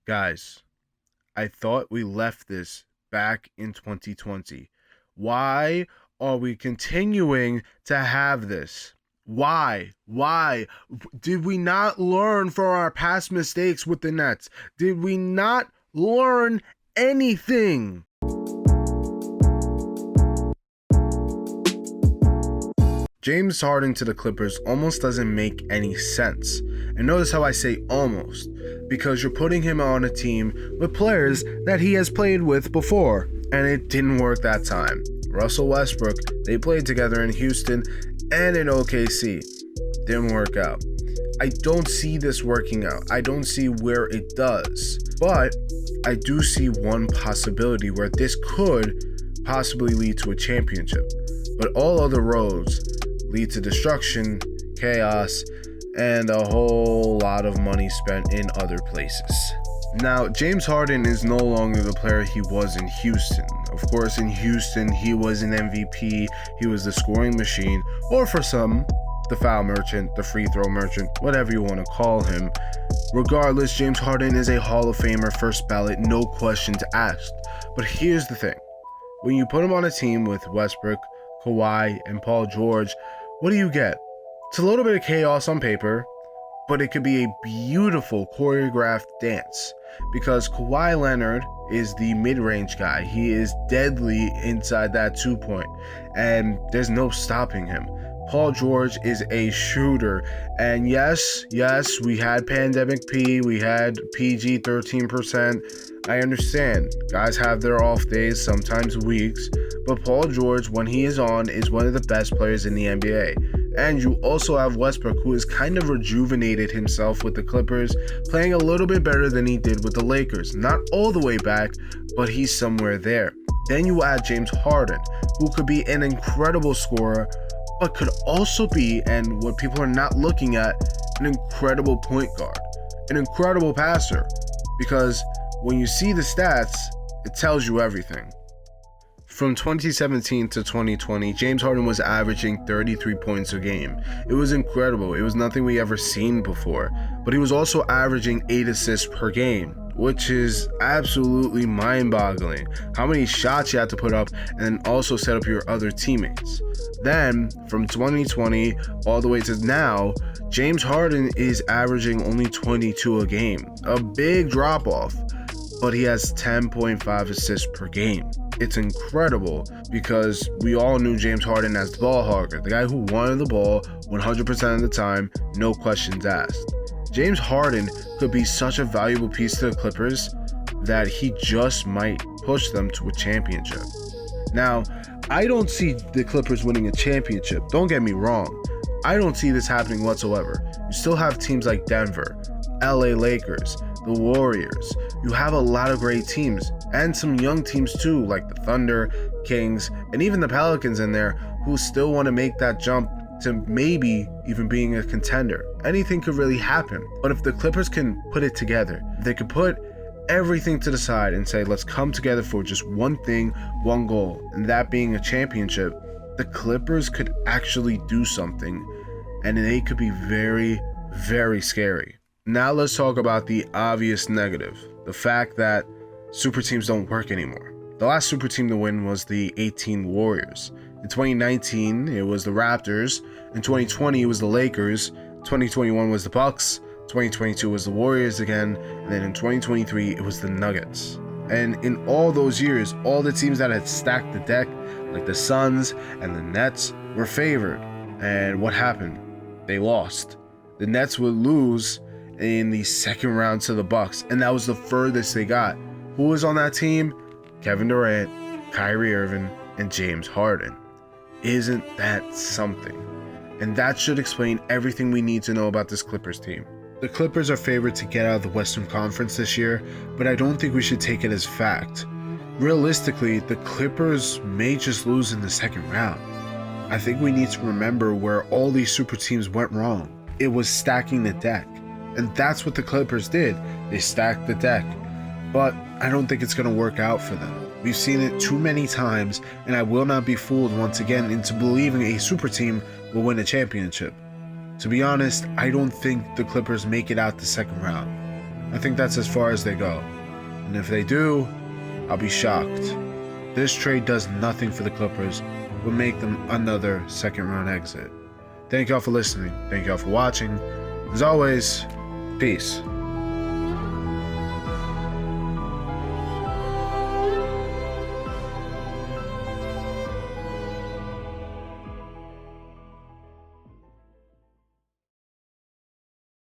Guys, I thought we left this back in 2020. Why are we continuing to have this? Why? Why? Did we not learn from our past mistakes with the Nets? Did we not learn anything? James Harden to the Clippers almost doesn't make any sense. And notice how I say almost, because you're putting him on a team with players that he has played with before, and it didn't work that time. Russell Westbrook, they played together in Houston and in OKC. Didn't work out. I don't see this working out. I don't see where it does. But I do see one possibility where this could possibly lead to a championship. But all other roads lead to destruction, chaos, and a whole lot of money spent in other places. Now, James Harden is no longer the player he was in Houston. Of course, in Houston, he was an MVP, he was the scoring machine, or for some, the foul merchant, the free throw merchant, whatever you want to call him. Regardless, James Harden is a Hall of Famer, first ballot, no questions asked. But here's the thing. When you put him on a team with Westbrook, Kawhi, and Paul George, what do you get? It's a little bit of chaos on paper, but it could be a beautiful choreographed dance because Kawhi Leonard is the mid-range guy. He is deadly inside that 2-point, and there's no stopping him. Paul George is a shooter, and yes, we had Pandemic P, we had PG 13%. I understand, guys have their off days, sometimes weeks, but Paul George, when he is on, is one of the best players in the NBA. And you also have Westbrook, who has kind of rejuvenated himself with the Clippers, playing a little bit better than he did with the Lakers. Not all the way back, but he's somewhere there. Then you add James Harden, who could be an incredible scorer, but could also be, and what people are not looking at, an incredible point guard, an incredible passer, because when you see the stats, it tells you everything. From 2017 to 2020, James Harden was averaging 33 points a game. It was incredible. It was nothing we ever seen before. But he was also averaging 8 assists per game, which is absolutely mind-boggling. How many shots you have to put up and then also set up your other teammates. Then, from 2020 all the way to now, James Harden is averaging only 22 a game. A big drop-off, but he has 10.5 assists per game. It's incredible because we all knew James Harden as the ball hogger, the guy who wanted the ball 100% of the time, no questions asked. James Harden could be such a valuable piece to the Clippers that he just might push them to a championship. Now, I don't see the Clippers winning a championship. Don't get me wrong. I don't see this happening whatsoever. You still have teams like Denver, LA Lakers, the Warriors. You have a lot of great teams and some young teams too, like the Thunder, Kings, and even the Pelicans in there who still want to make that jump to maybe even being a contender. Anything could really happen. But if the Clippers can put it together, they could put everything to the side and say, let's come together for just one thing, one goal, and that being a championship, the Clippers could actually do something, and they could be very, very scary. Now let's talk about the obvious negative, the fact that super teams don't work anymore. The last super team to win was the 18 Warriors. In 2019, it was the Raptors. In 2020, it was the Lakers. 2021 was the Bucks. 2022 was the Warriors again. And then in 2023, it was the Nuggets. And in all those years, all the teams that had stacked the deck, like the Suns and the Nets, were favored. And what happened? They lost. The Nets would lose in the second round to the Bucks, and that was the furthest they got. Who was on that team? Kevin Durant, Kyrie Irving, and James Harden. Isn't that something? And that should explain everything we need to know about this Clippers team. The Clippers are favored to get out of the Western Conference this year, but I don't think we should take it as fact. Realistically, the Clippers may just lose in the second round. I think we need to remember where all these super teams went wrong. It was stacking the deck. And that's what the Clippers did. They stacked the deck. But I don't think it's going to work out for them. We've seen it too many times, and I will not be fooled once again into believing a super team will win a championship. To be honest, I don't think the Clippers make it out the second round. I think that's as far as they go. And if they do, I'll be shocked. This trade does nothing for the Clippers, will make them another second-round exit. Thank y'all for listening. Thank y'all for watching. As always, peace.